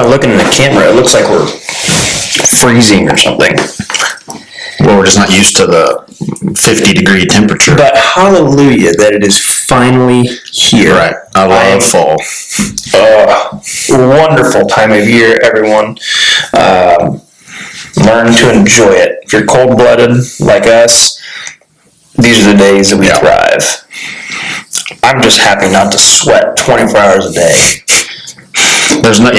by looking in the camera, it looks like we're freezing or something. Well, we're just not used to the 50-degree temperature. But hallelujah that it is finally here. Right. I love fall. Wonderful time of year, everyone. Learn to enjoy it. If you're cold-blooded like us, these are the days that we thrive. I'm just happy not to sweat 24 hours a day. There's no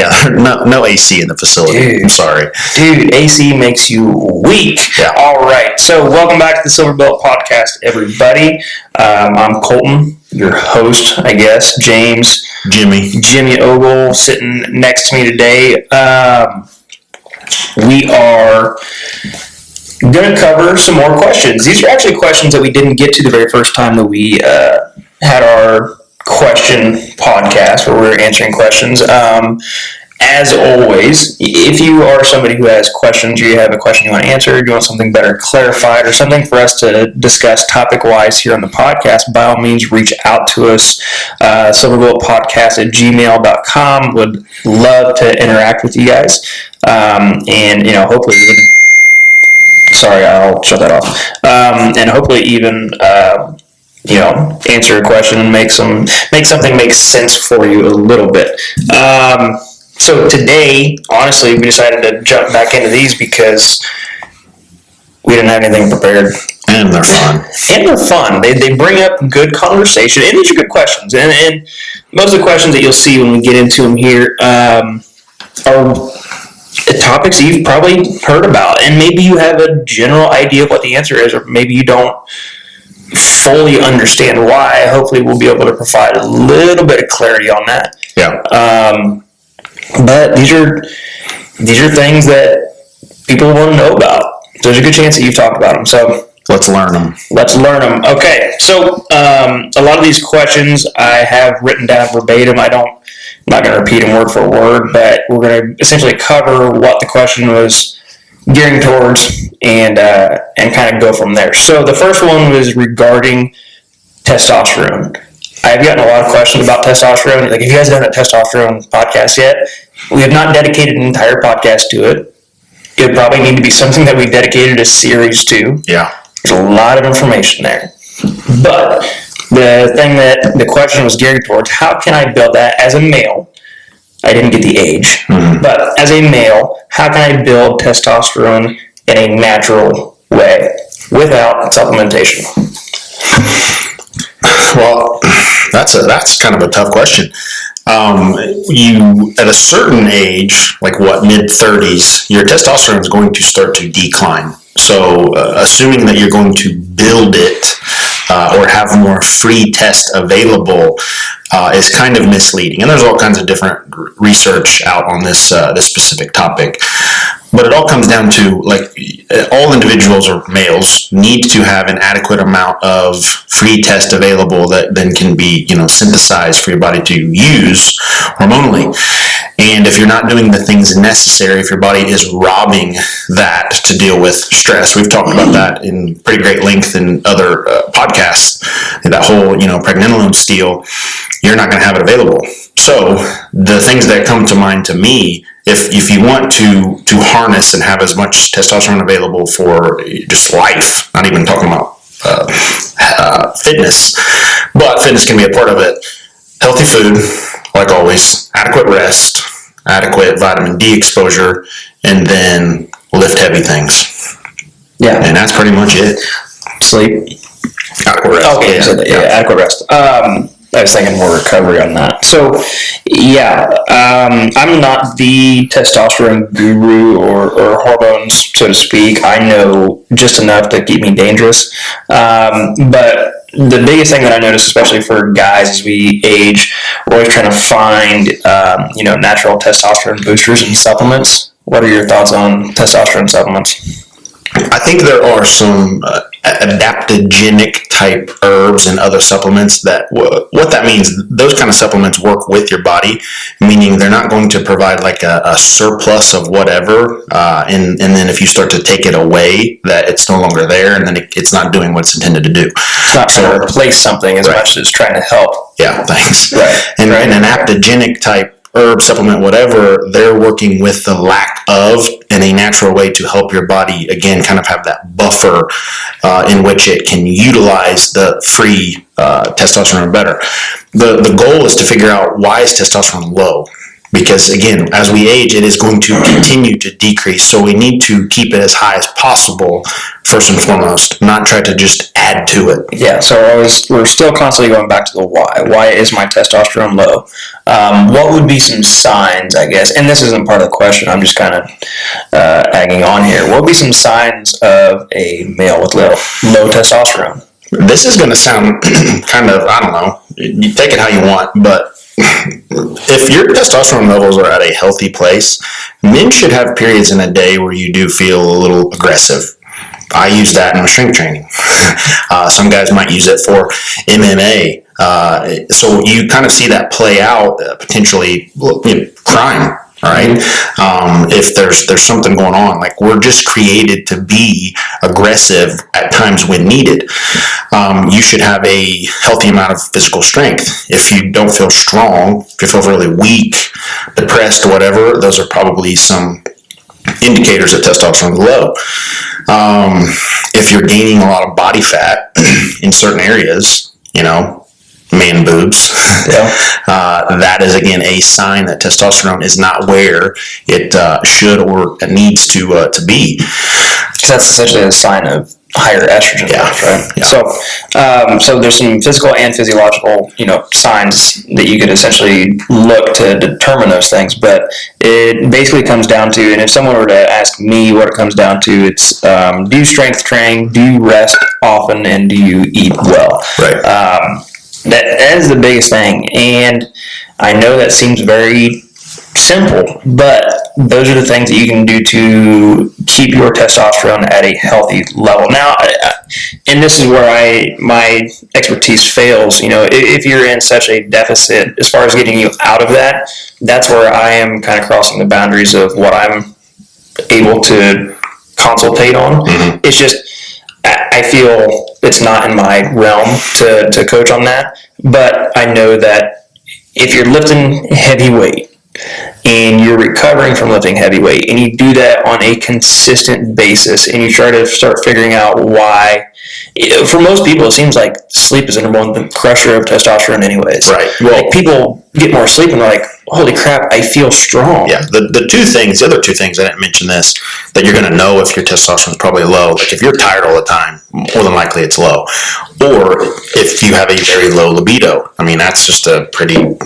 AC in the facility. Dude, I'm sorry. Dude, AC makes you weak. Yeah. All right. So welcome back to the Silver Belt Podcast, everybody. I'm Colton, your host, I guess. James. Jimmy Ogle sitting next to me today. We are going to cover some more questions. These are actually questions that we didn't get to the very first time that we had our question podcast where we're answering questions. As always, if you are somebody who has questions, or you have a question you want answered, you want something better clarified, or something for us to discuss topic-wise here on the podcast, by all means, reach out to us. silverboltpodcast@gmail.com. Would love to interact with you guys. And, hopefully even... Sorry, I'll shut that off. And hopefully even... answer a question and make something make sense for you a little bit. So today, honestly, we decided to jump back into these because we didn't have anything prepared. And they're fun. They bring up good conversation, and these are good questions. And most of the questions that you'll see when we get into them here are topics that you've probably heard about, and maybe you have a general idea of what the answer is, or maybe you don't fully understand why. Hopefully we'll be able to provide a little bit of clarity on that. Yeah. But these are things that people want to know about. There's a good chance that you've talked about them. So let's learn them. Okay. So a lot of these questions I have written down verbatim. I'm not going to repeat them word for word, but we're going to essentially cover what the question was gearing towards and kind of go from there. So the first one was regarding testosterone. I've gotten a lot of questions about testosterone. Like, if you guys haven't done a testosterone podcast yet, we have not dedicated an entire podcast to it. It would probably need to be something that we dedicated a series to. Yeah. There's a lot of information there. But the thing that the question was geared towards, how can I build that as a male? I didn't get the age. Mm-hmm. But as a male, how can I build testosterone in a natural way without supplementation? Well, that's kind of a tough question. You, at a certain age, like mid-30s, your testosterone is going to start to decline. So assuming that you're going to build it or have more free test available is kind of misleading. And there's all kinds of different research out on this specific topic. But it all comes down to, all individuals or males need to have an adequate amount of free test available that then can be, synthesized for your body to use hormonally. And if you're not doing the things necessary, if your body is robbing that to deal with stress, we've talked about that in pretty great length in other podcasts, that whole, pregnenolone steal, you're not going to have it available. So the things that come to mind to me, if you want to harness and have as much testosterone available for just life, not even talking about fitness, but fitness can be a part of it. Healthy food, like always, adequate rest, adequate vitamin D exposure, and then lift heavy things. Yeah. And that's pretty much it. Sleep. Adequate rest. Okay, adequate rest. I was thinking more recovery on that. So, I'm not the testosterone guru or hormones, so to speak. I know just enough to keep me dangerous. But the biggest thing that I notice, especially for guys as we age, we're always trying to find, natural testosterone boosters and supplements. What are your thoughts on testosterone supplements? I think there are some adaptogenic type herbs and other supplements that what that means, those kind of supplements work with your body, meaning they're not going to provide like a surplus of whatever, and then if you start to take it away, that it's no longer there, and then it's not doing what it's intended to do. It's not trying to replace something as much as trying to help. Yeah, thanks. Right. And an adaptogenic type herb supplement, whatever, they're working with the lack of in a natural way to help your body, again, kind of have that buffer in which it can utilize the free testosterone better. The goal is to figure out, why is testosterone low? Because, again, as we age, it is going to continue to decrease. So we need to keep it as high as possible, first and foremost, not try to just add to it. Yeah, so we're still constantly going back to the why. Why is my testosterone low? What would be some signs, I guess, and this isn't part of the question, I'm just kind of egging on here. What would be some signs of a male with low testosterone? This is going to sound kind of, I don't know, you take it how you want, but if your testosterone levels are at a healthy place, men should have periods in a day where you do feel a little aggressive. I use that in my strength training. Some guys might use it for MMA. So you kind of see that play out, potentially, crime. All right. If there's something going on, like, we're just created to be aggressive at times when needed. You should have a healthy amount of physical strength. If you don't feel strong, if you feel really weak, depressed, whatever, those are probably some indicators that testosterone is low. If you're gaining a lot of body fat in certain areas, man boobs, that is, again, a sign that testosterone is not where it should or needs to be. So that's essentially a sign of higher estrogen levels, right? Yeah. So there's some physical and physiological, signs that you could essentially look to determine those things. But it basically comes down to, and if someone were to ask me what it comes down to, it's do you strength train, do you rest often, and do you eat well? Right. That is the biggest thing, and I know that seems very simple, but those are the things that you can do to keep your testosterone at a healthy level. Now, and this is where my expertise fails. If you're in such a deficit, as far as getting you out of that, that's where I am kind of crossing the boundaries of what I'm able to consultate on. Mm-hmm. It's just, I feel it's not in my realm to coach on that, but I know that if you're lifting heavy weight and you're recovering from lifting heavy weight and you do that on a consistent basis and you try to start figuring out why, for most people, it seems like sleep is the number one crusher of testosterone anyways. Right. Well, people get more sleep and they're like, holy crap, I feel strong. Yeah, the other two things, I didn't mention this, that you're going to know if your testosterone is probably low. Like, if you're tired all the time, more than likely it's low. Or if you have a very low libido. I mean, that's just a pretty,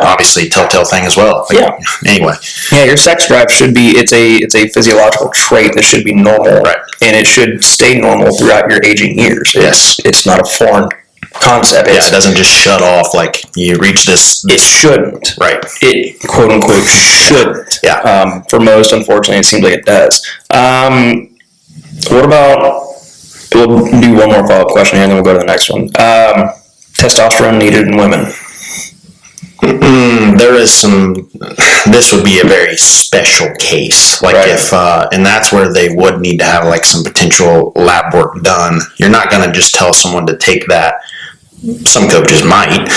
obviously, telltale thing as well. Anyway. Yeah, your sex drive should be, it's a physiological trait that should be normal. Right. And it should stay normal throughout your aging years. Yes. It's not a foreign concept. It doesn't just shut off like you reach this. It shouldn't. Right. It, quote unquote, shouldn't. Yeah. For most, unfortunately, it seems like it does. What about, we'll do one more follow-up question here and then we'll go to the next one. Testosterone needed in women. There is some, this would be a very special case. Like, right. If, and that's where they would need to have like some potential lab work done. You're not going to just tell someone to take that. Some coaches might,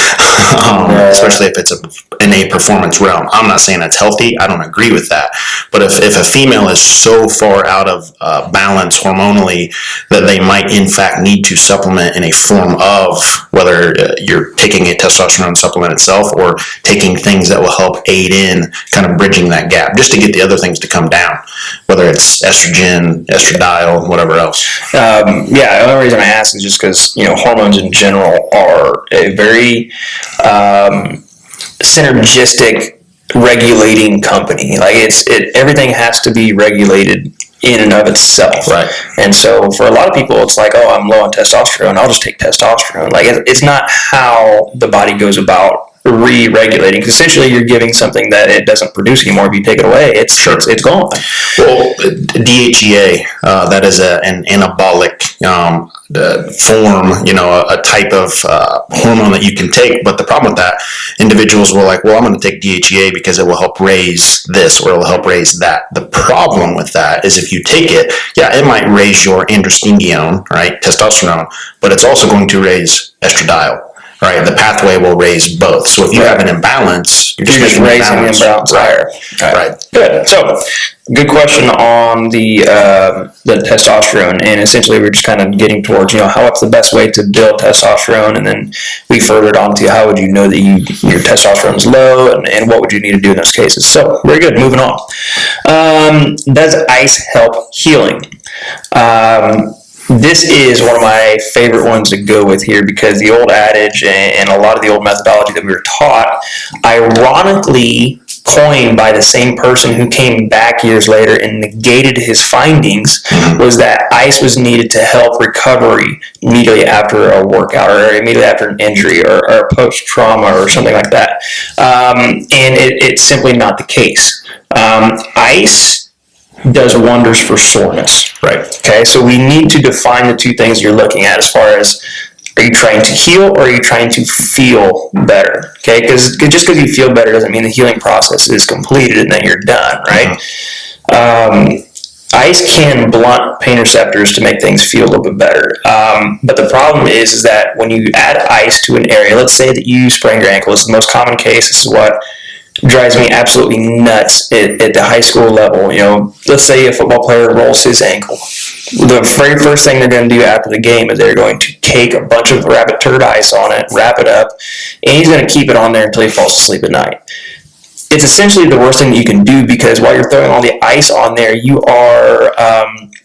especially if it's in a performance realm. I'm not saying that's healthy. I don't agree with that. But if a female is so far out of balance hormonally that they might in fact need to supplement in a form of, whether you're taking a testosterone supplement itself or taking things that will help aid in kind of bridging that gap, just to get the other things to come down, whether it's estrogen, estradiol, whatever else. The only reason I ask is just because, hormones in general are a very synergistic regulating company. Like, everything has to be regulated in and of itself. Right. And so for a lot of people, it's like, oh, I'm low on testosterone, I'll just take testosterone. Like, it's not how the body goes about re-regulating, because essentially you're giving something that it doesn't produce anymore. If you take it away, it's gone. Well, DHEA, that is an anabolic form, a type of hormone that you can take. But the problem with that, individuals were like, well, I'm going to take DHEA because it will help raise this or it will help raise that. The problem with that is if you take it, it might raise your androstenedione, right, testosterone, but it's also going to raise estradiol. right, the pathway will raise both. So if you have an imbalance, you're just raising the imbalance higher. Right. Good. So, good question on the testosterone, and essentially we're just kind of getting towards, what's the best way to build testosterone, and then we furthered on to how would you know that your testosterone is low, and what would you need to do in those cases. So, very good. Moving on. Does ice help healing? This is one of my favorite ones to go with here, because the old adage and a lot of the old methodology that we were taught, ironically coined by the same person who came back years later and negated his findings, was that ice was needed to help recovery immediately after a workout or immediately after an injury or post-trauma or something like that. And it's simply not the case. Ice does wonders for soreness. Right. Okay, so we need to define the two things you're looking at as far as, are you trying to heal or are you trying to feel better? Okay, because just because you feel better doesn't mean the healing process is completed and that you're done, right? Ice can blunt pain receptors to make things feel a little bit better. But the problem is that when you add ice to an area, let's say that you sprained your ankle. It's the most common case. This is what drives me absolutely nuts at the high school level. Let's say a football player rolls his ankle. The very first thing they're going to do after the game is they're going to cake a bunch of rabbit turd ice on it, wrap it up, and he's going to keep it on there until he falls asleep at night. It's essentially the worst thing that you can do, because while you're throwing all the ice on there, you are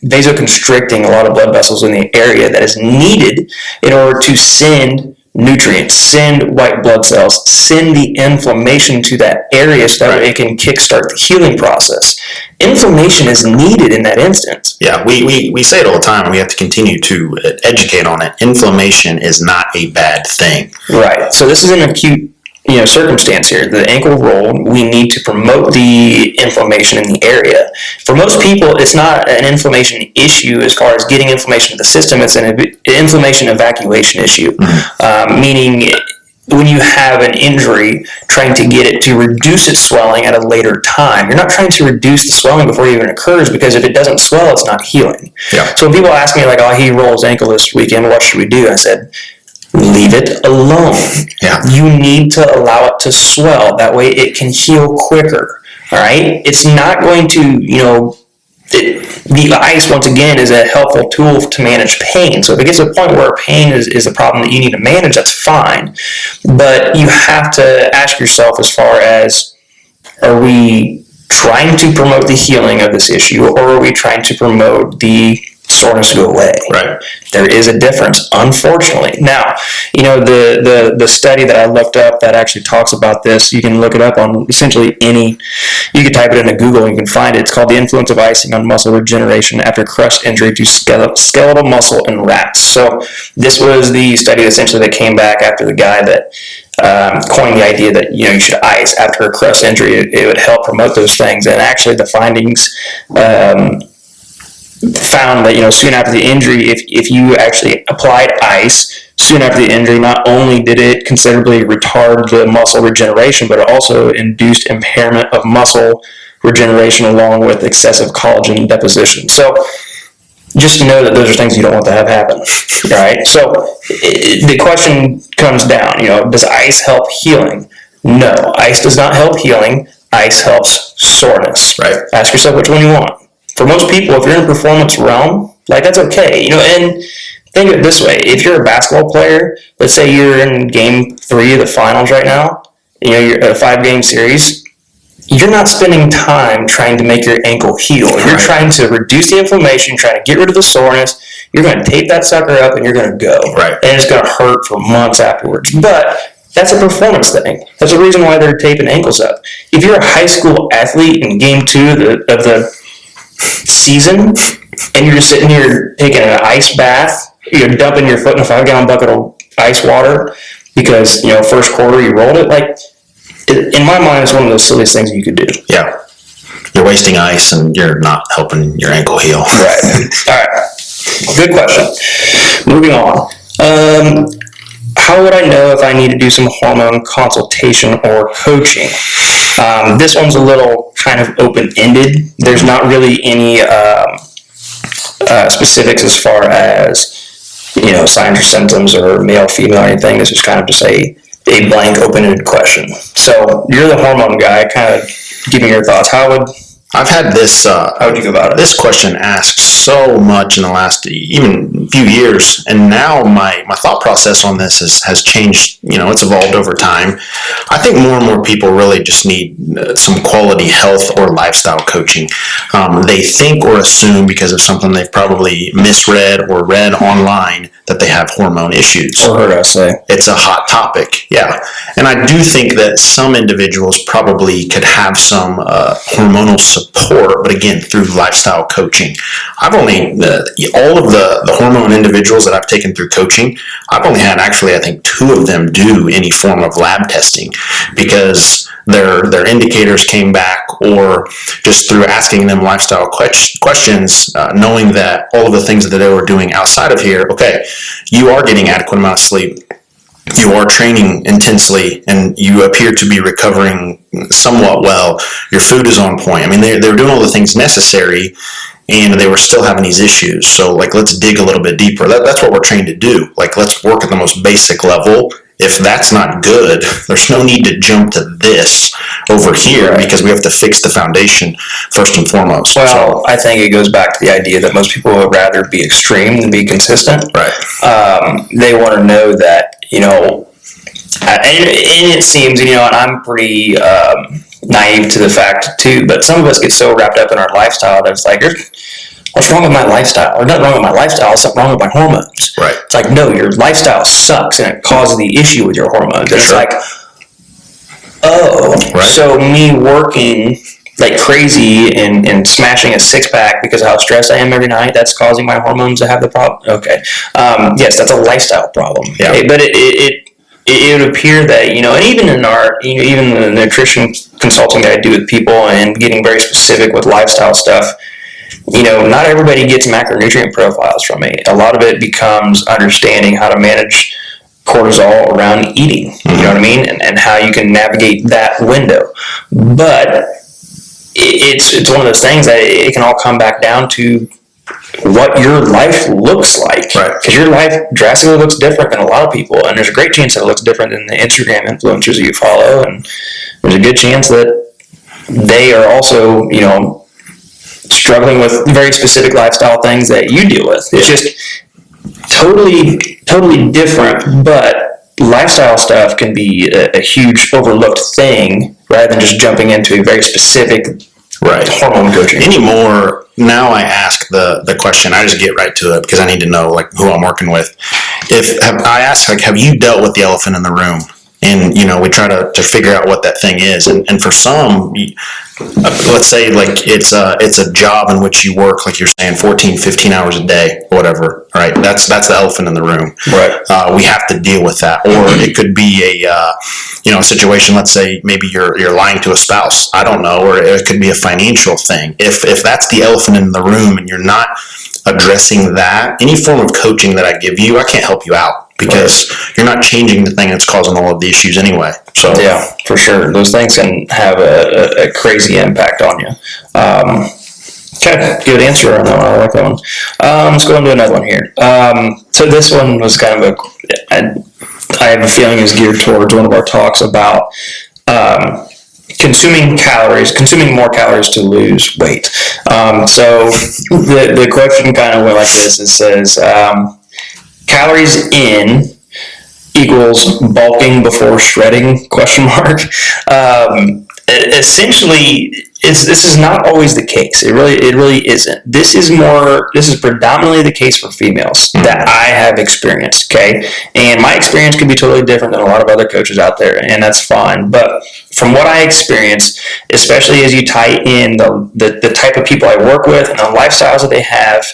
vasoconstricting a lot of blood vessels in the area that is needed in order to send nutrients, send white blood cells, send the inflammation to that area so that it can kickstart the healing process. Inflammation is needed in that instance. Yeah, we say it all the time, and we have to continue to educate on it. Inflammation is not a bad thing. Right. So this is an acute circumstance here. The ankle roll, we need to promote the inflammation in the area. For most people, it's not an inflammation issue as far as getting inflammation to the system. It's an inflammation evacuation issue, meaning when you have an injury, trying to get it to reduce its swelling at a later time. You're not trying to reduce the swelling before it even occurs, because if it doesn't swell, it's not healing. Yeah. So when people ask me, like, oh, he rolled his ankle this weekend, what should we do? I said, leave it alone. Yeah. You need to allow it to swell. That way it can heal quicker. All right? It's not going to, the ice, once again, is a helpful tool to manage pain. So if it gets to a point where pain is a problem that you need to manage, that's fine. But you have to ask yourself, as far as, are we trying to promote the healing of this issue, or are we trying to promote the soreness go away? Right. There is a difference, unfortunately. Now, the study that I looked up that actually talks about this, you can look it up on essentially you can type it into Google and you can find it. It's called The Influence of Icing on Muscle Regeneration After Crust Injury to Skeletal Muscle in Rats. So this was the study essentially that came back after the guy that coined the idea that you should ice after a crust injury. It would help promote those things. And actually the findings found that soon after the injury, if you actually applied ice soon after the injury, not only did it considerably retard the muscle regeneration, but it also induced impairment of muscle regeneration along with excessive collagen deposition. So just to know that those are things you don't want to have happen. All right. So the question comes down, does ice help healing? No, ice does not help healing. Ice helps soreness. Right. Ask yourself which one you want. For most people, if you're in a performance realm, that's okay. And think of it this way. If you're a basketball player, let's say you're in game 3 of the finals right now, you're a 5-game series, you're not spending time trying to make your ankle heal. You're trying to reduce the inflammation, trying to get rid of the soreness. You're going to tape that sucker up and you're going to go. Right. And it's going to hurt for months afterwards. But that's a performance thing. That's the reason why they're taping ankles up. If you're a high school athlete in game 2 of the season, and you're just sitting here taking an ice bath, you're dumping your foot in a 5-gallon bucket of ice water because first quarter you rolled it, in my mind, it's one of those silliest things you could do. Yeah, you're wasting ice and you're not helping your ankle heal. Right. All right, good question. Moving on. How would I know if I need to do some hormone consultation or coaching? This one's a little kind of open-ended. There's not really any specifics as far as signs or symptoms or male, female, or anything. This is kind of just a blank, open-ended question. So you're the hormone guy. Kind of give me your thoughts. I've had this. How would you go about it? This question asked so much in the last even few years, and now my thought process on this has changed. It's evolved over time. I think more and more people really just need some quality health or lifestyle coaching. They think or assume because of something they've probably misread or read online that they have hormone issues. Or heard us say. It's a hot topic, yeah. And I do think that some individuals probably could have some hormonal support, but again, through lifestyle coaching. I've only, all of the hormone individuals that I've taken through coaching, I've only had actually, I think, 2 of them do any form of lab testing because their indicators came back, or just through asking them lifestyle questions, knowing that all of the things that they were doing outside of here, okay, you are getting adequate amount of sleep, you are training intensely, and you appear to be recovering somewhat well, your food is on point. I mean, they were doing all the things necessary, and they were still having these issues. So, let's dig a little bit deeper. That's what we're trained to do. Let's work at the most basic level. If that's not good, there's no need to jump to this over here because we have to fix the foundation first and foremost. Well, I think it goes back to the idea that most people would rather be extreme than be consistent. Right. They want to know that, and it seems, and I'm pretty naive to the fact too, but some of us get so wrapped up in our lifestyle that it's like, what's wrong with my lifestyle? Or nothing wrong with my lifestyle, it's something wrong with my hormones. Right. It's like, no, your lifestyle sucks and it causes the issue with your hormones. It's sure. like, oh, right. So me working like crazy and smashing a 6-pack because of how stressed I am every night, that's causing my hormones to have the problem? Okay. Yes, that's a lifestyle problem. Yeah. Okay? But it would appear that, and even in even the nutrition consulting that I do with people and getting very specific with lifestyle stuff, not everybody gets macronutrient profiles from me. A lot of it becomes understanding how to manage cortisol around eating, you know what I mean? And how you can navigate that window. But it's one of those things that it can all come back down to what your life looks like. Right. Because your life drastically looks different than a lot of people. And there's a great chance that it looks different than the Instagram influencers that you follow. And there's a good chance that they are also, struggling with very specific lifestyle things that you deal with. It's just totally different, but lifestyle stuff can be a huge overlooked thing rather than just jumping into a very specific hormone coaching. Anymore, now I ask the question, I just get right to it because I need to know who I'm working with. I ask, have you dealt with the elephant in the room? And, we try to figure out what that thing is. And for some, let's say it's a job in which you work, like you're saying, 14, 15 hours a day, or whatever, right? That's the elephant in the room. Right. We have to deal with that. Or it could be a situation, let's say maybe you're lying to a spouse. I don't know. Or it could be a financial thing. If that's the elephant in the room and you're not addressing that, any form of coaching that I give you, I can't help you out. Because you're not changing the thing that's causing all of the issues anyway. So yeah, for sure. Those things can have a crazy impact on you. Okay, good answer on that one. I like that one. Let's go into another one here. So this one was kind of I have a feeling is geared towards one of our talks about consuming more calories to lose weight. So the question kind of went like this. It says, calories in equals bulking before shredding, ? Essentially, this is not always the case. It really isn't. This is predominantly the case for females that I have experienced, okay? And my experience could be totally different than a lot of other coaches out there, and that's fine. But from what I experienced, especially as you tie in the type of people I work with and the lifestyles that they have,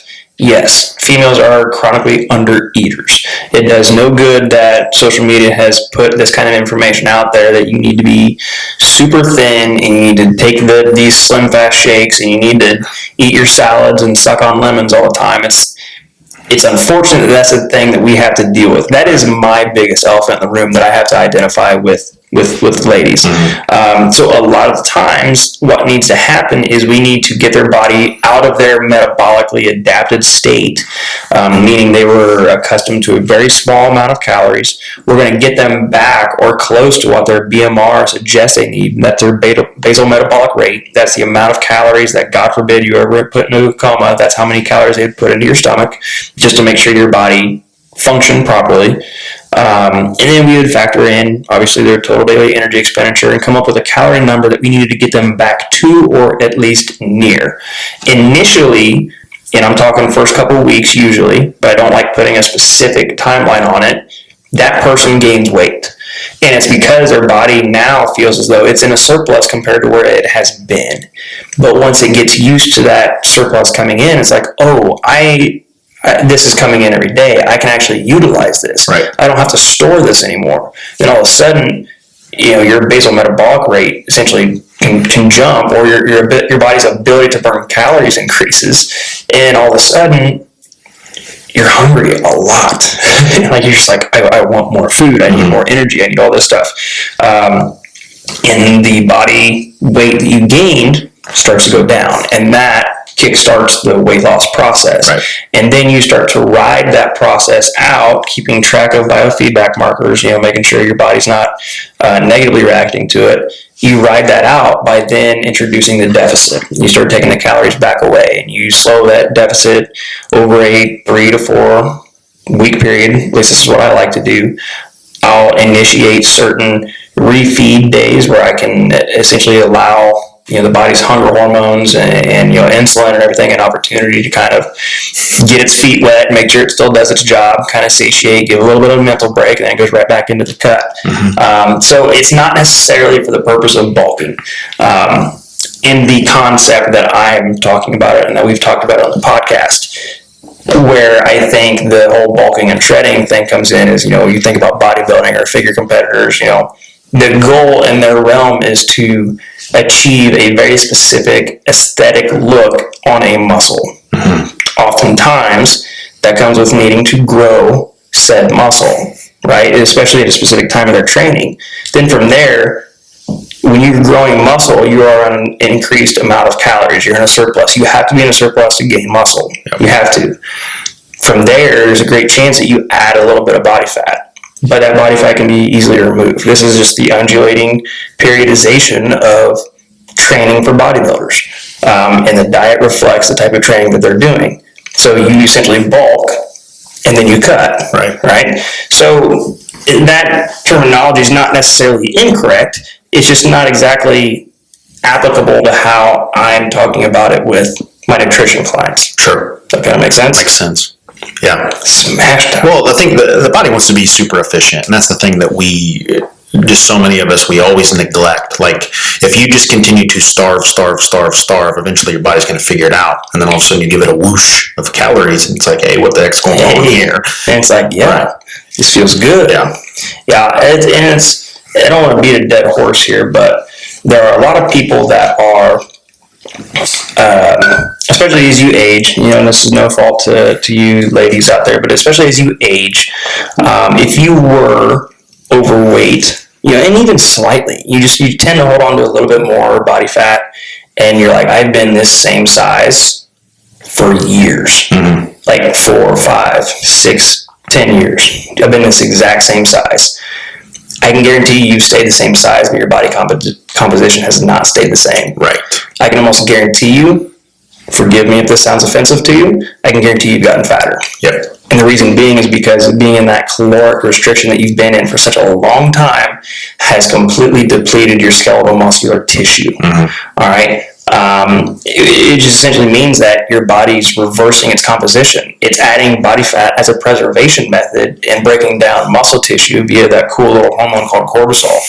yes, females are chronically undereaters. It does no good that social media has put this kind of information out there that you need to be super thin and you need to take these slim fast shakes and you need to eat your salads and suck on lemons all the time. It's unfortunate that that's the thing that we have to deal with. That is my biggest elephant in the room that I have to identify with with ladies. So a lot of times what needs to happen is we need to get their body out of their metabolically adapted state, meaning they were accustomed to a very small amount of calories. We're going to get them back or close to what their BMR suggests they need. That's their basal metabolic rate. That's the amount of calories that, God forbid, you ever put into a coma. That's how many calories they'd put into your stomach, just to make sure your body functioned properly. And then we would factor in, obviously, their total daily energy expenditure and come up with a calorie number that we needed to get them back to, or at least near. Initially, and I'm talking first couple of weeks usually, but I don't like putting a specific timeline on it, that person gains weight. And it's because their body now feels as though it's in a surplus compared to where it has been. But once it gets used to that surplus coming in, it's like, oh, this is coming in every day. I can actually utilize this. Right. I don't have to store this anymore. Then all of a sudden, your basal metabolic rate essentially can jump, or your body's ability to burn calories increases, and all of a sudden you're hungry a lot. Like, you're just like, I want more food. I need more energy. I need all this stuff. And the body weight that you gained starts to go down, and that kickstarts the weight loss process. Right. And then you start to ride that process out, keeping track of biofeedback markers, making sure your body's not negatively reacting to it. You ride that out by then introducing the deficit. You start taking the calories back away, and you slow that deficit over a 3 to 4 week period. At least this is what I like to do. I'll initiate certain refeed days where I can essentially allow the body's hunger hormones and insulin and everything an opportunity to kind of get its feet wet, make sure it still does its job, kind of satiate, give a little bit of a mental break, and then it goes right back into the cut. So it's not necessarily for the purpose of bulking. In the concept that I'm talking about it and that we've talked about on the podcast, where I think the whole bulking and shredding thing comes in is, you think about bodybuilding or figure competitors, the goal in their realm is to achieve a very specific aesthetic look on a muscle. Oftentimes, that comes with needing to grow said muscle, right? Especially at a specific time of their training. Then from there, when you're growing muscle, you are on an increased amount of calories. You're in a surplus. You have to be in a surplus to gain muscle. You have to. From there, there's a great chance that you add a little bit of body fat. But that body fat can be easily removed. This is just the undulating periodization of training for bodybuilders. And the diet reflects the type of training that they're doing. So you essentially bulk, and then you cut. Right? So that terminology is not necessarily incorrect. It's just not exactly applicable to how I'm talking about it with my nutrition clients. Sure. Does that kind of make sense? Makes sense. Yeah. Smashed up. Well, I think the body wants to be super efficient, and that's the thing that just so many of us, we always neglect. Like, if you just continue to starve, eventually your body's going to figure it out, and then all of a sudden you give it a whoosh of calories, and it's like, hey, what the heck's going on here? And it's like, this feels good. Yeah. I don't want to beat a dead horse here, but there are a lot of people that are, especially as you age, and this is no fault to you ladies out there, but especially as you age, if you were overweight, and even slightly, you tend to hold on to a little bit more body fat, and you're like, I've been this same size for years, like 4, 5, 6, 10 years. I've been this exact same size. I can guarantee you've stayed the same size, but your body composition has not stayed the same. Right. I can almost guarantee you, forgive me if this sounds offensive to you, I can guarantee you've gotten fatter. Yep. And the reason being is because being in that caloric restriction that you've been in for such a long time has completely depleted your skeletal muscular tissue. All right? It just essentially means that your body's reversing its composition. It's adding body fat as a preservation method and breaking down muscle tissue via that cool little hormone called cortisol.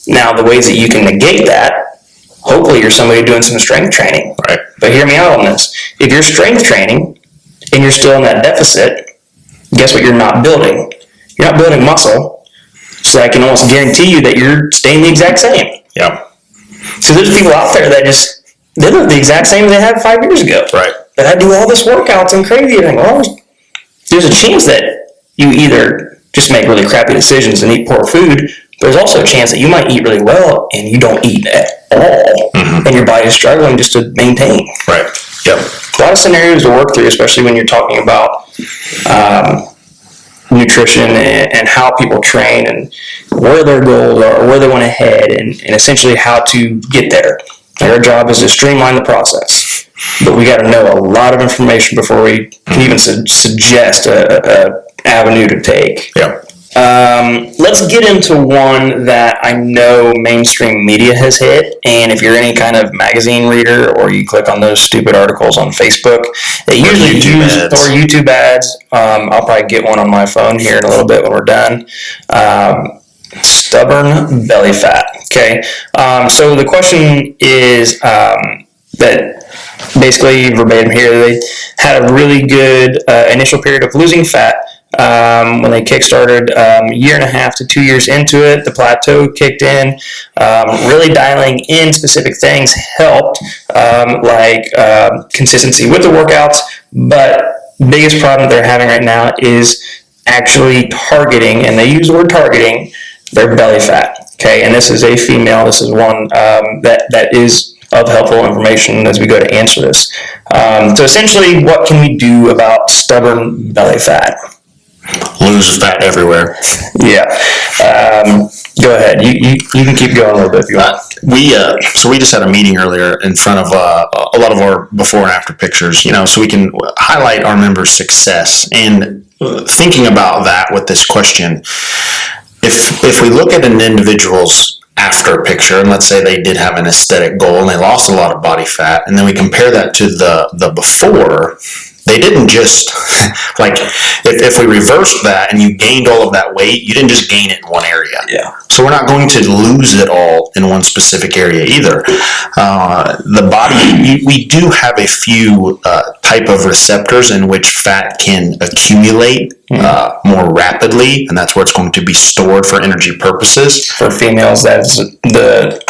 Now, the ways that you can negate that, hopefully you're somebody doing some strength training. Right. But hear me out on this. If you're strength training and you're still in that deficit, guess what you're not building? You're not building muscle, so I can almost guarantee you that you're staying the exact same. Yeah. So there's people out there that they look the exact same as they had 5 years ago. Right. But I do all this workouts and crazy everything. Well, there's a chance that you either just make really crappy decisions and eat poor food, there's also a chance that you might eat really well and you don't eat at all, and your body is struggling just to maintain. Right. Yep. A lot of scenarios to work through, especially when you're talking about nutrition and how people train and where their goals are, or where they want to head, and essentially how to get there. Our job is to streamline the process, but we got to know a lot of information before we can even suggest a avenue to take. Yeah. Let's get into one that I know mainstream media has hit, and if you're any kind of magazine reader or you click on those stupid articles on Facebook, they usually use YouTube ads. I'll probably get one on my phone here in a little bit when we're done. Stubborn belly fat. Okay, so the question is that basically verbatim here, they had a really good initial period of losing fat. When they kickstarted a year and a half to 2 years into it, the plateau kicked in. Really dialing in specific things helped, like consistency with the workouts, but biggest problem they're having right now is actually targeting, and they use the word targeting, their belly fat. Okay, and this is a female. This is one that is of helpful information as we go to answer this. So essentially, what can we do about stubborn belly fat? Lose fat everywhere. Yeah. Go ahead. You can keep going a little bit if you want. So we just had a meeting earlier in front of a lot of our before and after pictures, so we can highlight our members' success. And thinking about that with this question, if we look at an individual's after picture, and let's say they did have an aesthetic goal and they lost a lot of body fat, and then we compare that to the before, they didn't just, like, if we reversed that and you gained all of that weight, you didn't just gain it in one area. Yeah. So we're not going to lose it all in one specific area either. The body, we do have a few type of receptors in which fat can accumulate more rapidly, and that's where it's going to be stored for energy purposes. For females, that's the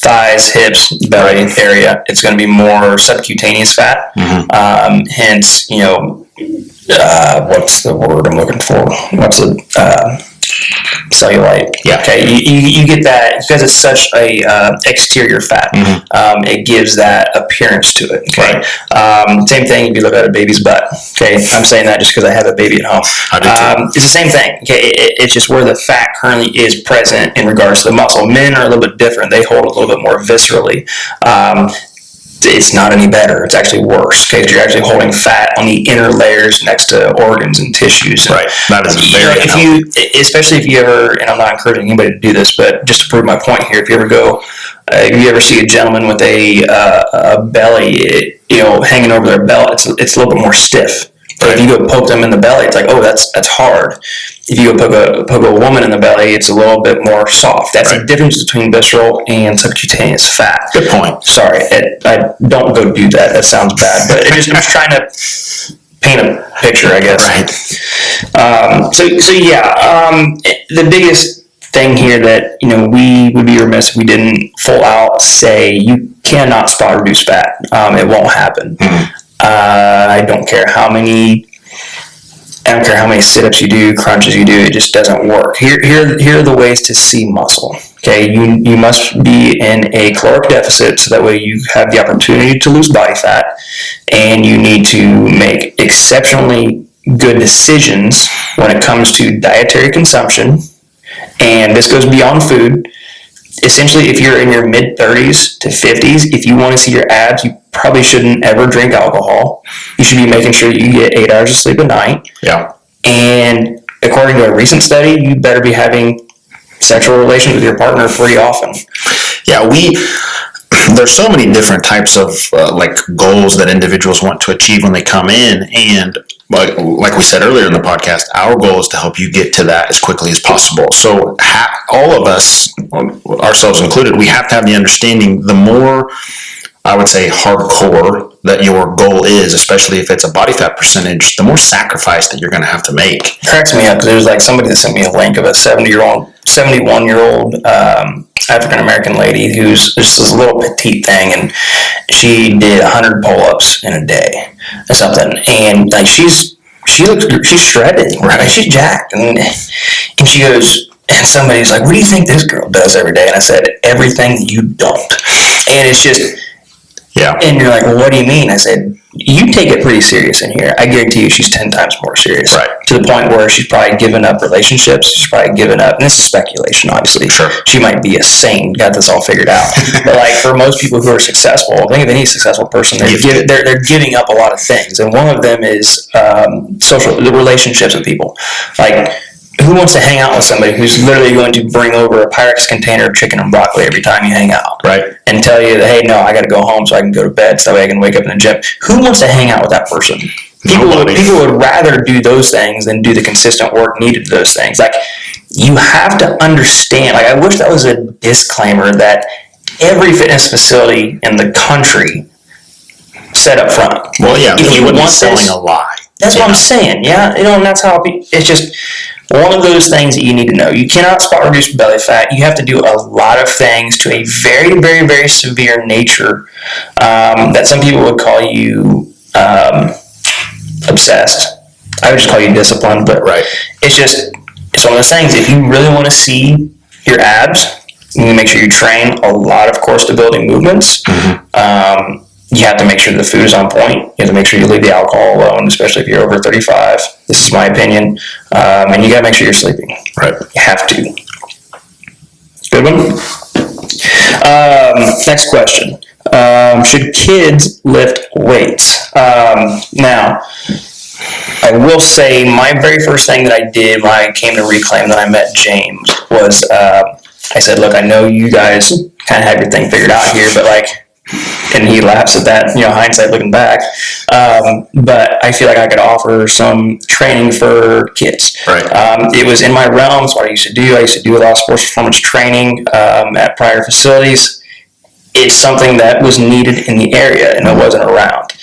thighs, hips, belly area. It's going to be more subcutaneous fat. Hence, what's the word I'm looking for? What's the cellulite? Yeah. Okay. You get that because it's such a exterior fat. It gives that appearance to it. Okay. Right. Same thing if you look at a baby's butt. Okay. I'm saying that just because I have a baby at home. I do too. It's the same thing. Okay. It's just where the fat currently is present in regards to the muscle. Men are a little bit different. They hold a little bit more viscerally. It's not any better. It's actually worse. Okay, you're actually holding fat on the inner layers next to organs and tissues. Right. That is very healthy. Especially if you ever, and I'm not encouraging anybody to do this, but just to prove my point here, if you ever see a gentleman with a belly, hanging over their belt, it's a little bit more stiff. So if you go poke them in the belly, it's like, oh, that's hard. If you go poke a woman in the belly, it's a little bit more soft. That's the difference between visceral and subcutaneous fat. Good point. Sorry, I don't go do that. That sounds bad, but I'm just trying to paint a picture, I guess. Right. The biggest thing here that we would be remiss if we didn't full out say you cannot spot reduce fat. It won't happen. I don't care how many sit-ups you do, crunches you do, it just doesn't work. Here are the ways to see muscle. Okay, you must be in a caloric deficit so that way you have the opportunity to lose body fat, and you need to make exceptionally good decisions when it comes to dietary consumption, and this goes beyond food. Essentially, if you're in your mid-30s to 50s, if you want to see your abs, you probably shouldn't ever drink alcohol. You should be making sure you get 8 hours of sleep a night. Yeah. And according to a recent study, you better be having sexual relations with your partner pretty often. Yeah, there's so many different types of goals that individuals want to achieve when they come in, and like we said earlier in the podcast, our goal is to help you get to that as quickly as possible. So all of us, ourselves included, we have to have the understanding, the more, I would say, hardcore that your goal is, especially if it's a body fat percentage, the more sacrifice that you're going to have to make. It cracks me up because there's somebody that sent me a link of a 71-year-old African-American lady who's just this little petite thing, and she did 100 pull-ups in a day or something, and she's she's shredded, right? She's jacked. And she goes, and somebody's like, what do you think this girl does every day? And I said, everything you don't. And it's just, yeah. And you're like, well, what do you mean? I said, you take it pretty serious in here. I guarantee you she's 10 times more serious. Right. To the point where she's probably given up relationships. She's probably given up, and this is speculation, obviously. Sure. She might be a saint, got this all figured out. But like for most people who are successful, I think of any successful person, they're giving up a lot of things. And one of them is the relationships with people. Like, who wants to hang out with somebody who's literally going to bring over a Pyrex container of chicken and broccoli every time you hang out? Right. And tell you that, hey, no, I got to go home so I can go to bed so that way I can wake up in the gym. Who wants to hang out with that person? People would rather do those things than do the consistent work needed to those things. Like, you have to understand. Like, I wish that was a disclaimer that every fitness facility in the country said up front. Well, yeah, if you wouldn't want be selling this, a lie. that's what I'm saying. Yeah, and that's how it's just one of those things that you need to know. You cannot spot reduce belly fat. You have to do a lot of things to a very, very, very severe nature that some people would call you obsessed. I would just call you disciplined, but right. It's one of those things. If you really want to see your abs, you need to make sure you train a lot of core stability movements. Mm-hmm. You have to make sure the food is on point. You have to make sure you leave the alcohol alone, especially if you're over 35. This is my opinion. And you got to make sure you're sleeping. Right. You have to. Good one. Next question. Should kids lift weights? Now, I will say my very first thing that I did when I came to Reclaim, that I met James, was I said, look, I know you guys kind of have your thing figured out here, but like, and he laughs at that, hindsight looking back. But I feel like I could offer some training for kids. Right. It was in my realm. So what I used to do a lot of sports performance training at prior facilities. It's something that was needed in the area and it wasn't around.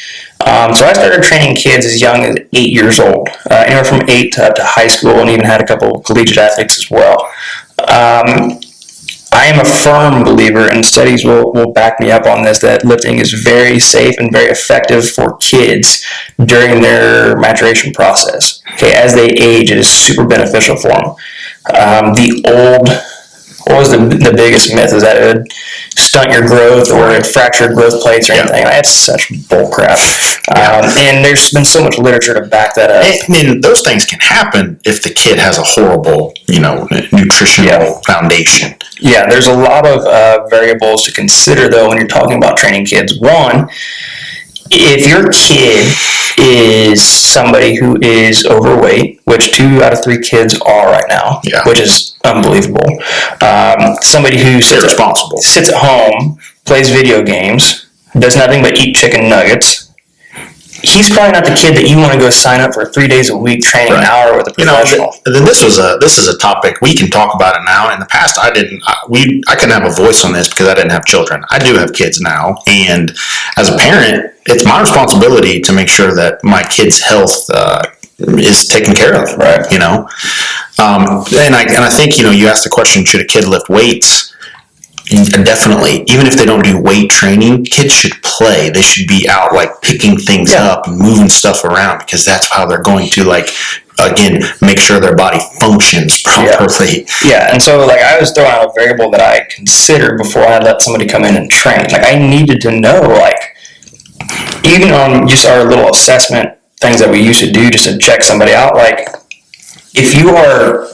So I started training kids as young as 8 years old, anywhere from 8 to up to high school, and even had a couple of collegiate athletes as well. I am a firm believer, and studies will back me up on this, that lifting is very safe and very effective for kids during their maturation process. Okay, as they age, it is super beneficial for them. What was the biggest myth? Is that it would stunt your growth or it fracture growth plates or anything? That's such bull crap. And there's been so much literature to back that up. I mean, those things can happen if the kid has a horrible, nutritional foundation. Yeah, there's a lot of variables to consider, though, when you're talking about training kids. One, if your kid is somebody who is overweight, which 2 out of 3 kids are right now, which is unbelievable. Somebody who sits at home, plays video games, does nothing but eat chicken nuggets. He's probably not the kid that you want to go sign up for 3 days a week training an hour with a professional. This is a topic we can talk about it now. In the past, I couldn't have a voice on this because I didn't have children. I do have kids now, and as a parent, it's my responsibility to make sure that my kid's health is taken care of. Right. And I think you asked the question: should a kid lift weights? Definitely. Even if they don't do weight training, kids should play. They should be out picking things up and moving stuff around, because that's how they're going to again make sure their body functions properly. Yeah, and so I was throwing out a variable that I considered before I let somebody come in and train. I needed to know even on just our little assessment things that we used to do just to check somebody out, if you are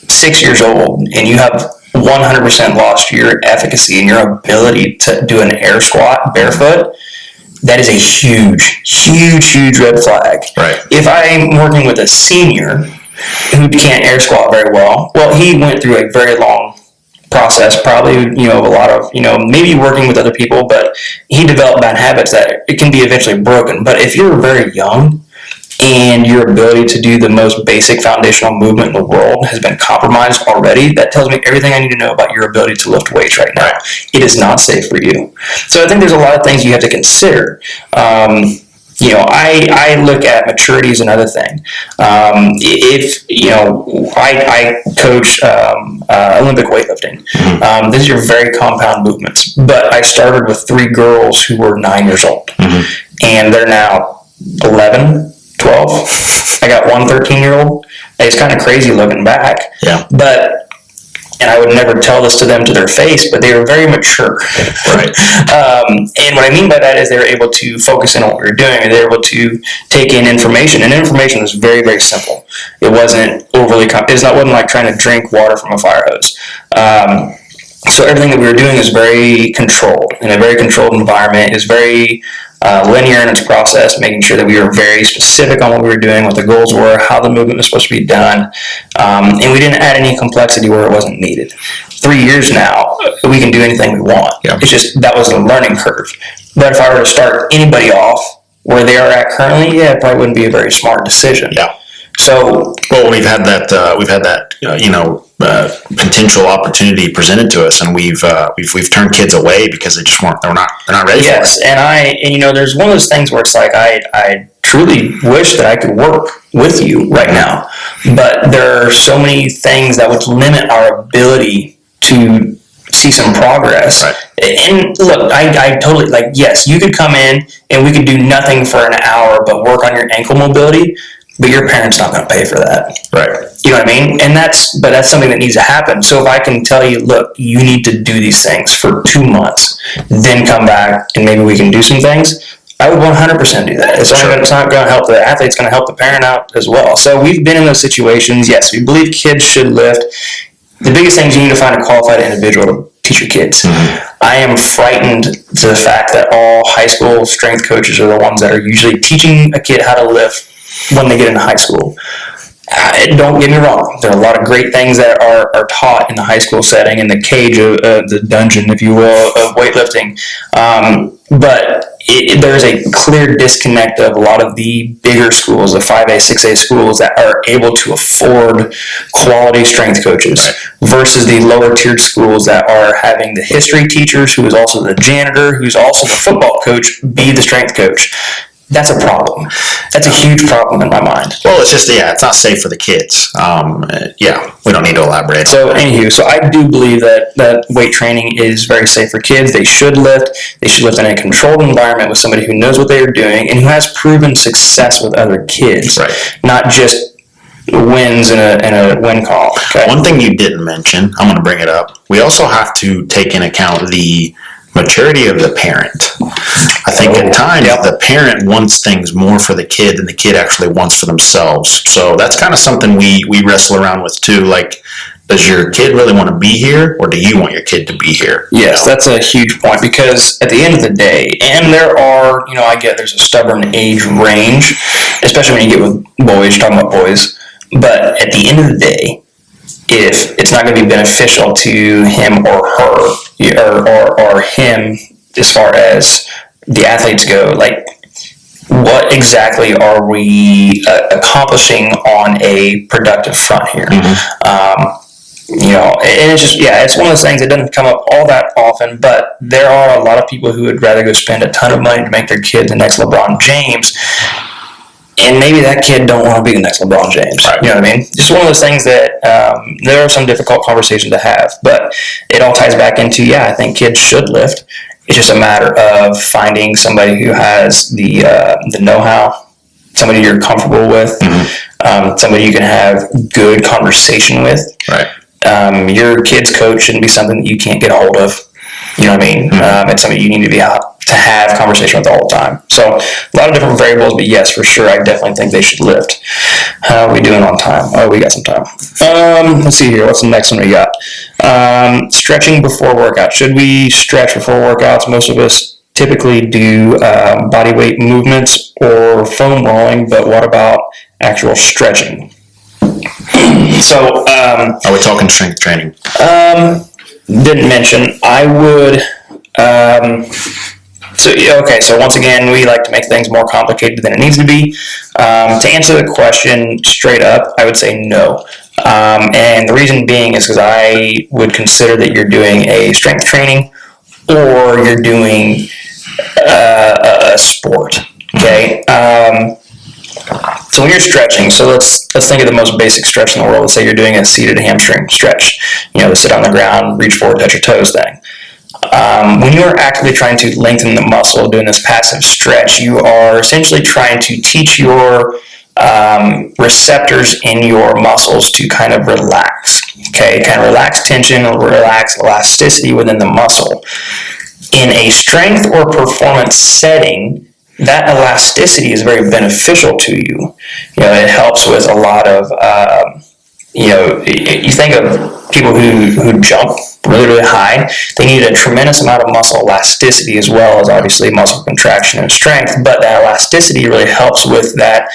6 years old and you have 100% lost your efficacy and your ability to do an air squat barefoot, that is a huge, huge, huge red flag. Right. If I'm working with a senior who can't air squat very well, he went through a very long process, probably, of a lot of, maybe working with other people, but he developed bad habits that it can be eventually broken. But if you're very young and your ability to do the most basic foundational movement in the world has been compromised already, that tells me everything I need to know about your ability to lift weights right now. It is not safe for you. So I think there's a lot of things you have to consider. I look at maturity as another thing. I coach Olympic weightlifting. Mm-hmm. These are very compound movements. But I started with 3 girls who were 9 years old. Mm-hmm. And they're now 11, 12. I got one 13-year-old. It's kind of crazy looking back. Yeah. And I would never tell this to them to their face, but they were very mature. Right. And what I mean by that is they were able to focus in on what we were doing, and they were able to take in information. And information was very, very simple. It wasn't overly it wasn't like trying to drink water from a fire hose. So everything that we were doing is very controlled, in a very controlled environment. Is very linear in its process, making sure that we were very specific on what we were doing, what the goals were, how the movement was supposed to be done, and we didn't add any complexity where it wasn't needed. 3 years now, we can do anything we want. Yeah. It's just that was a learning curve. But if I were to start anybody off where they are at currently, yeah, it probably wouldn't be a very smart decision. Yeah. So, well, we've had that potential opportunity presented to us, and we've turned kids away because they're not ready. Yes, for it. and there's one of those things where it's like I truly wish that I could work with you right now, but there are so many things that would limit our ability to see some progress. Right. And look, I totally, yes, you could come in and we could do nothing for an hour but work on your ankle mobility, but your parents not going to pay for that. Right. You know what I mean? And that's something that needs to happen. So if I can tell you, look, you need to do these things for 2 months, then come back and maybe we can do some things, I would 100% do that. It's not going to help the athlete, it's going to help the parent out as well. So we've been in those situations. Yes, we believe kids should lift. The biggest thing is you need to find a qualified individual to teach your kids. Mm-hmm. I am frightened to the fact that all high school strength coaches are the ones that are usually teaching a kid how to lift when they get into high school. Don't get me wrong. There are a lot of great things that are taught in the high school setting, in the cage of the dungeon, if you will, of weightlifting. But there's a clear disconnect of a lot of the bigger schools, the 5A, 6A schools that are able to afford quality strength coaches, right, versus the lower tiered schools that are having the history teachers, who is also the janitor, who's also the football coach, be the strength coach. That's a problem. That's a huge problem in my mind. Well, it's just, it's not safe for the kids. We don't need to elaborate. So I do believe that weight training is very safe for kids. They should lift. They should lift in a controlled environment with somebody who knows what they are doing and who has proven success with other kids. Right. Not just wins in a win column. Okay? One thing you didn't mention, I'm going to bring it up. We also have to take into account the maturity of the parent. I think at times the parent wants things more for the kid than the kid actually wants for themselves. So that's kind of something we wrestle around with too. Like, does your kid really want to be here, or do you want your kid to be here? Yes, that's a huge point, because at the end of the day, and there are, I get there's a stubborn age range, especially when you get with boys, you're talking about boys, but at the end of the day, if it's not going to be beneficial to him or her, or him as far as the athletes go, like, what exactly are we accomplishing on a productive front here? Mm-hmm. And it's just, it's one of those things that doesn't come up all that often, but there are a lot of people who would rather go spend a ton of money to make their kid the next LeBron James. And maybe that kid don't want to be the next LeBron James. Right. You know what I mean? Just one of those things that there are some difficult conversations to have. But it all ties back into, I think kids should lift. It's just a matter of finding somebody who has the know-how, somebody you're comfortable with, mm-hmm, somebody you can have good conversation with. Right. Your kid's coach shouldn't be something that you can't get a hold of. You know what I mean? Mm-hmm. It's something you need to be out to have conversation with all the time. So a lot of different variables, but yes, for sure, I definitely think they should lift. How are we doing on time? Oh, we got some time. Let's see here. What's the next one we got? Stretching before workout. Should we stretch before workouts? Most of us typically do body weight movements or foam rolling, but what about actual stretching? So, are we talking strength training? Didn't mention. I would. So once again, we like to make things more complicated than it needs to be. To answer the question straight up, I would say no. And the reason being is because I would consider that you're doing a strength training or you're doing a sport. Okay. So when you're stretching, so let's think of the most basic stretch in the world. Let's say you're doing a seated hamstring stretch. The sit on the ground, reach forward, touch your toes thing. When you are actively trying to lengthen the muscle doing this passive stretch, you are essentially trying to teach your receptors in your muscles to kind of relax. Okay, kind of relax tension, relax elasticity within the muscle. In a strength or performance setting, that elasticity is very beneficial to you. It helps with a lot of, you think of people who jump really, really high. They need a tremendous amount of muscle elasticity as well as obviously muscle contraction and strength, but that elasticity really helps with that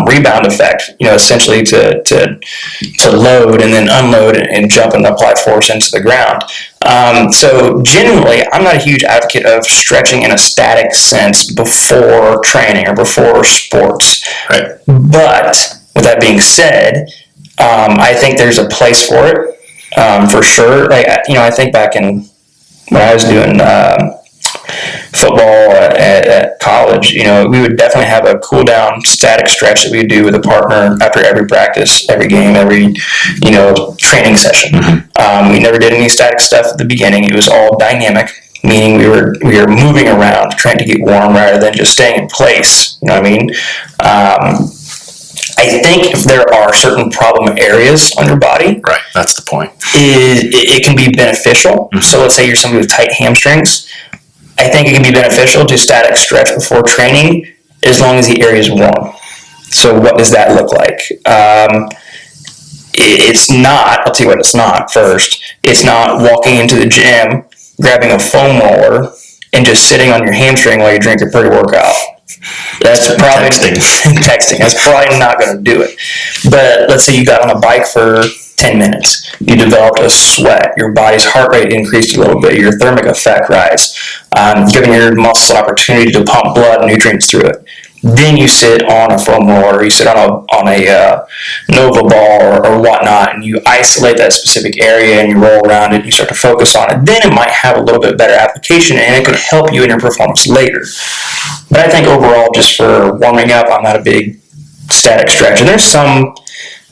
rebound effect, essentially to load and then unload and jump and apply force into the ground. So generally, I'm not a huge advocate of stretching in a static sense before training or before sports. Right. But with that being said, I think there's a place for it, for sure. I think back in when I was doing football at college, we would definitely have a cool down static stretch that we would do with a partner after every practice, every game, every, training session. We never did any static stuff at the beginning. It was all dynamic, meaning we were moving around, trying to get warm rather than just staying in place. You know what I mean? I think if there are certain problem areas on your body, right, that's the point. It can be beneficial. Mm-hmm. So let's say you're somebody with tight hamstrings. I think it can be beneficial to static stretch before training as long as the area is warm. So what does that look like? It's not, I'll tell you what it's not first. It's not walking into the gym, grabbing a foam roller, and just sitting on your hamstring while you drink your pre-workout. That's probably texting. That's probably not going to do it. But let's say you got on a bike for 10 minutes. You developed a sweat. Your body's heart rate increased a little bit. Your thermic effect rise, giving your muscles an opportunity to pump blood and nutrients through it. Then you sit on a foam roller, or you sit on a Nova ball or whatnot, and you isolate that specific area and you roll around it and you start to focus on it. Then it might have a little bit better application and it could help you in your performance later. But I think overall, just for warming up, I'm not a big static stretch. And there's some,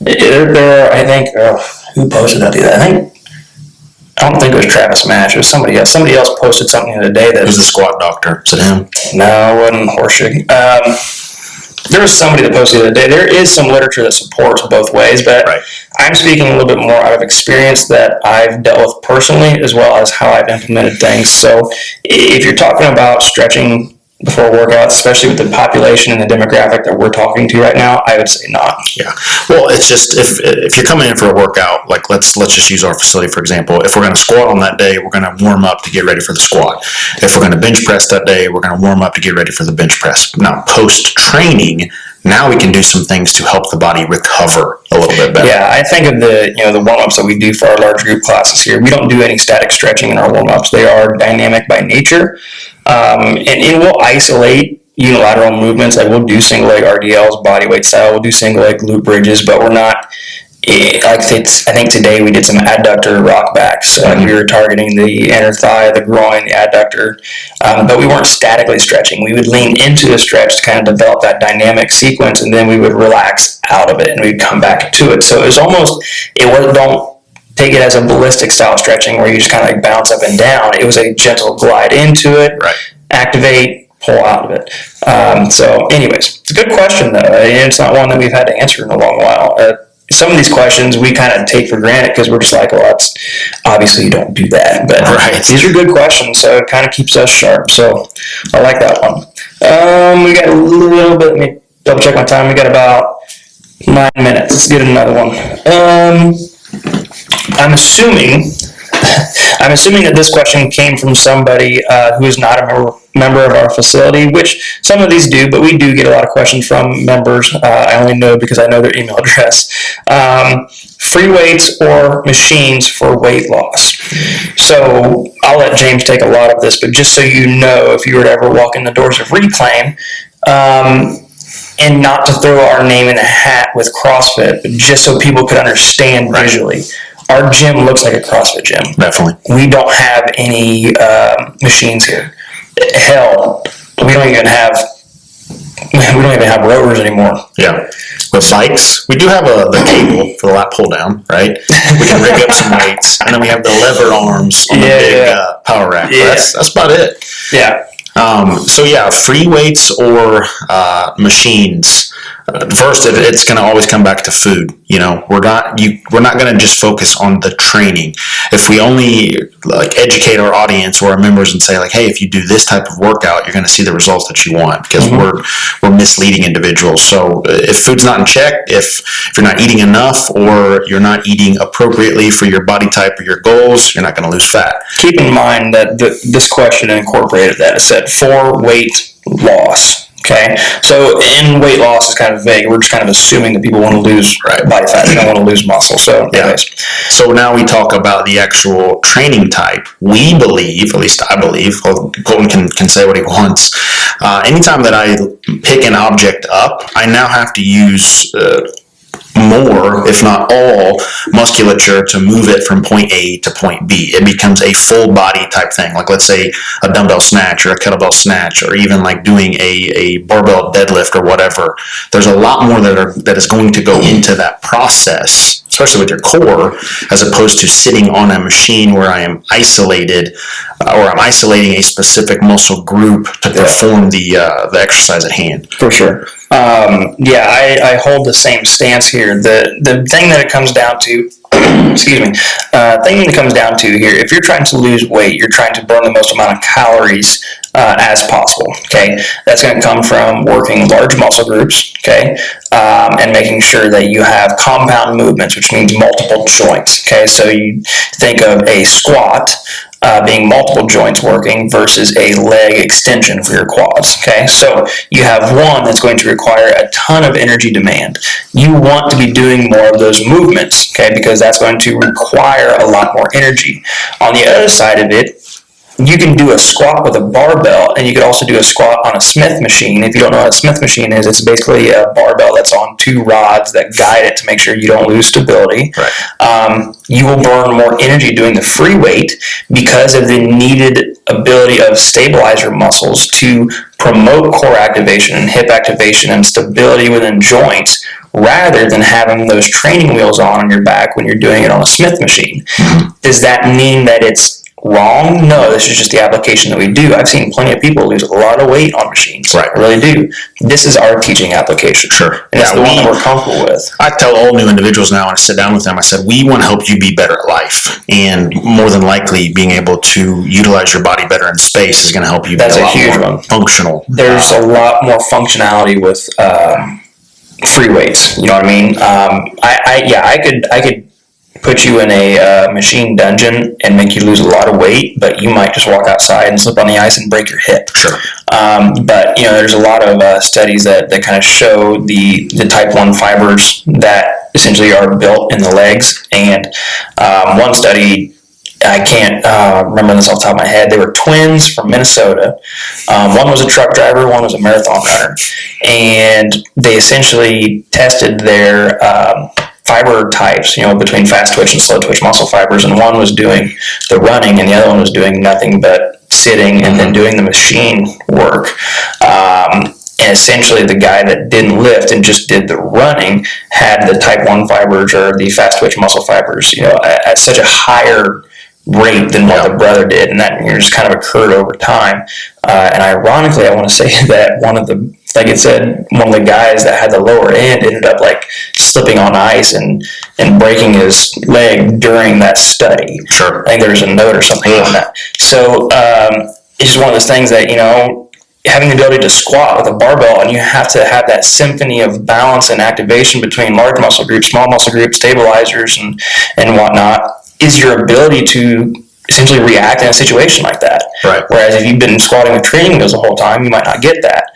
I think, who posted that the other day? I don't think it was Travis Match. It was somebody else. Somebody else posted something the other day that... It was the squat doctor. Is it him? No, it wasn't Horseshit. There was somebody that posted the other day. There is some literature that supports both ways, but right. I'm speaking a little bit more out of experience that I've dealt with personally as well as how I've implemented things. So if you're talking about stretching before workouts, especially with the population and the demographic that we're talking to right now, I would say not. Yeah. Well, it's just if you're coming in for a workout, like let's just use our facility for example. If we're going to squat on that day, we're going to warm up to get ready for the squat. If we're going to bench press that day, we're going to warm up to get ready for the bench press. Now, post training, now we can do some things to help the body recover a little bit better. Yeah, I think of the warm-ups that we do for our large group classes here. We don't do any static stretching in our warm-ups. They are dynamic by nature. And it will isolate unilateral movements. Like we'll do single leg RDLs, body weight style. We'll do single leg glute bridges, but we're not. I think today we did some adductor rock backs. So we were targeting the inner thigh, the groin, the adductor, but we weren't statically stretching. We would lean into the stretch to kind of develop that dynamic sequence, and then we would relax out of it, and we'd come back to it. So it was almost don't take it as a ballistic style stretching where you just kind of like bounce up and down. It was a gentle glide into it, right. Activate, pull out of it. So anyways, it's a good question though. It's not one that we've had to answer in a long while. Some of these questions we kind of take for granted because we're just like, well, that's obviously you don't do that. But right. These are good questions, so it kind of keeps us sharp. So I like that one. We got a little bit, let me double check my time. We got about 9 minutes. Let's get another one. I'm assuming that this question came from somebody who is not a member of our facility, which some of these do, but we do get a lot of questions from members. I only know because I know their email address. Free weights or machines for weight loss. So I'll let James take a lot of this, but just so you know, if you were to ever walk in the doors of Reclaim, and not to throw our name in a hat with CrossFit, but just so people could understand visually. Our gym looks like a CrossFit gym. Definitely. We don't have any machines here. Hell, we don't even have we don't even have rotors anymore. Yeah. With bikes, we do have the cable for the lat pull down, right? We can rig up some weights, and then we have the lever arms on the big power rack. Yeah. That's about it. Yeah. So yeah, free weights or machines. First, it's going to always come back to food. You know, we're not going to just focus on the training. If we only like educate our audience or our members and say like, hey, if you do this type of workout, you're going to see the results that you want, because we're misleading individuals. So if food's not in check, if you're not eating enough or you're not eating appropriately for your body type or your goals, you're not going to lose fat. Keep in mind that this question incorporated that. It said for weight loss. Okay, so in weight loss is kind of vague. We're just kind of assuming that people want to lose body fat. They don't want to lose muscle. So, anyways. So now we talk about the actual training type. We believe, at least I believe, Colton can say what he wants. Anytime that I pick an object up, I now have to use more, if not all, musculature to move it from point A to point B. It becomes a full body type thing. Like let's say a dumbbell snatch or a kettlebell snatch, or even like doing a barbell deadlift or whatever. There's a lot more that is going to go into that process, especially with your core, as opposed to sitting on a machine where I am isolated, or I'm isolating a specific muscle group to perform the exercise at hand. For sure. I hold the same stance here. The thing that it comes down to, excuse me, thing that it comes down to here, if you're trying to lose weight, you're trying to burn the most amount of calories as possible. Okay, that's going to come from working large muscle groups. Okay, and making sure that you have compound movements, which means multiple joints. Okay, so you think of a squat being multiple joints working versus a leg extension for your quads. Okay, so you have one that's going to require a ton of energy demand. You want to be doing more of those movements, okay, because that's going to require a lot more energy. On the other side of it, you can do a squat with a barbell, and you could also do a squat on a Smith machine. If you don't know what a Smith machine is, it's basically a barbell that's on two rods that guide it to make sure you don't lose stability. Right. You will burn more energy doing the free weight because of the needed ability of stabilizer muscles to promote core activation and hip activation and stability within joints, rather than having those training wheels on your back when you're doing it on a Smith machine. Does that mean that it's wrong? No, this is just the application that we do. I've seen plenty of people lose a lot of weight on machines. Right. I really do. This is our teaching application. Sure. And it's the one that we're comfortable with. I tell all new individuals now, when I sit down with them, I said, we want to help you be better at life. And more than likely, being able to utilize your body better in space is going to help you be a lot more functional. There's a lot more functionality with free weights. You know what I mean? I could put you in a machine dungeon and make you lose a lot of weight, but you might just walk outside and slip on the ice and break your hip. Sure. But there's a lot of studies that kind of show the type 1 fibers that essentially are built in the legs. And one study, I can't remember this off the top of my head, they were twins from Minnesota. One was a truck driver, one was a marathon runner. And they essentially tested their fiber types, between fast twitch and slow twitch muscle fibers, and one was doing the running and the other one was doing nothing but sitting and then doing the machine work. And essentially the guy that didn't lift and just did the running had the type 1 fibers, or the fast twitch muscle fibers, at such a higher rate than what the brother did, and that just kind of occurred over time. And ironically, I want to say that one of the guys that had the lower end ended up slipping on ice and breaking his leg during that study. Sure. I think there's a note or something on that. So it's just one of those things that, having the ability to squat with a barbell, and you have to have that symphony of balance and activation between large muscle groups, small muscle groups, stabilizers, and whatnot, is your ability to essentially react in a situation like that. Right. Whereas if you've been squatting with training wheels the whole time, you might not get that.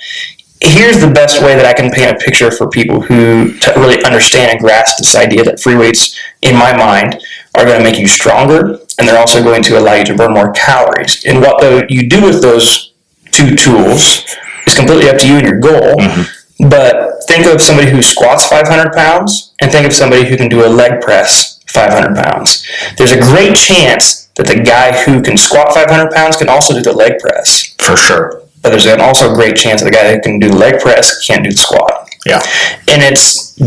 Here's the best way that I can paint a picture for people who really understand and grasp this idea that free weights, in my mind, are going to make you stronger, and they're also going to allow you to burn more calories. And what you do with those two tools is completely up to you and your goal. Mm-hmm. But think of somebody who squats 500 pounds, and think of somebody who can do a leg press 500 pounds. There's a great chance that the guy who can squat 500 pounds can also do the leg press. For sure. but there's also a great chance that the guy that can do the leg press can't do the squat. Yeah. And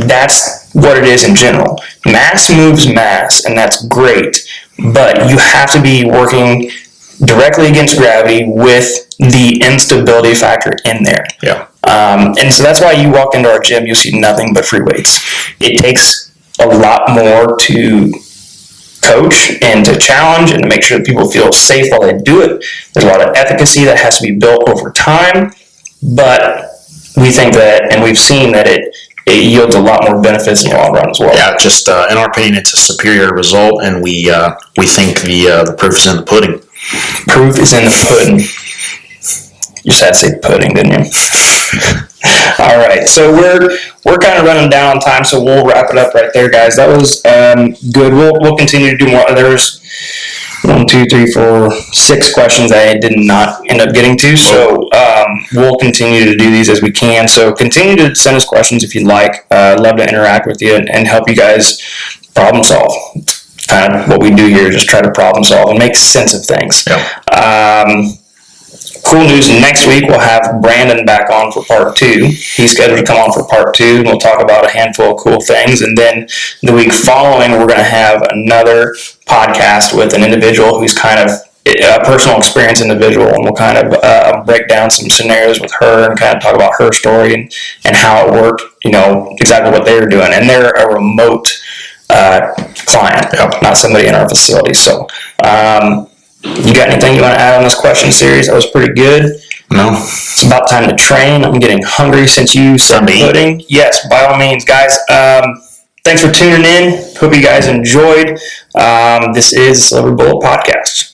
that's what it is in general. Mass moves mass, and that's great, but you have to be working directly against gravity with the instability factor in there. Yeah. And so that's why you walk into our gym, you'll see nothing but free weights. It takes a lot more to coach and to challenge and to make sure that people feel safe while they do it. There's a lot of efficacy that has to be built over time, but we think that, and we've seen that it yields a lot more benefits in the long run as well. Yeah, just in our opinion, it's a superior result, and we think the proof is in the pudding. Proof is in the pudding. You just had to say pudding, didn't you? All right, so we're kind of running down on time, so we'll wrap it up right there, guys. That was good. We'll continue to do more. There's 1, 2, 3, 4, 6 questions I did not end up getting to, so we'll continue to do these as we can. So continue to send us questions if you'd like. I'd love to interact with you and help you guys problem solve. Kind of what we do here is just try to problem solve and make sense of things. Yep. Cool news, next week we'll have Brandon back on for part 2. He's scheduled to come on for part 2, and we'll talk about a handful of cool things. And then the week following, we're going to have another podcast with an individual who's kind of a personal experience individual, and we'll kind of break down some scenarios with her and kind of talk about her story and how it worked, exactly what they were doing. And they're a remote client, not somebody in our facility. So, you got anything you want to add on this question series? That was pretty good. No. It's about time to train. I'm getting hungry since you said pudding. Yes, by all means, guys. Thanks for tuning in. Hope you guys enjoyed. This is the Silver Bullet Podcast.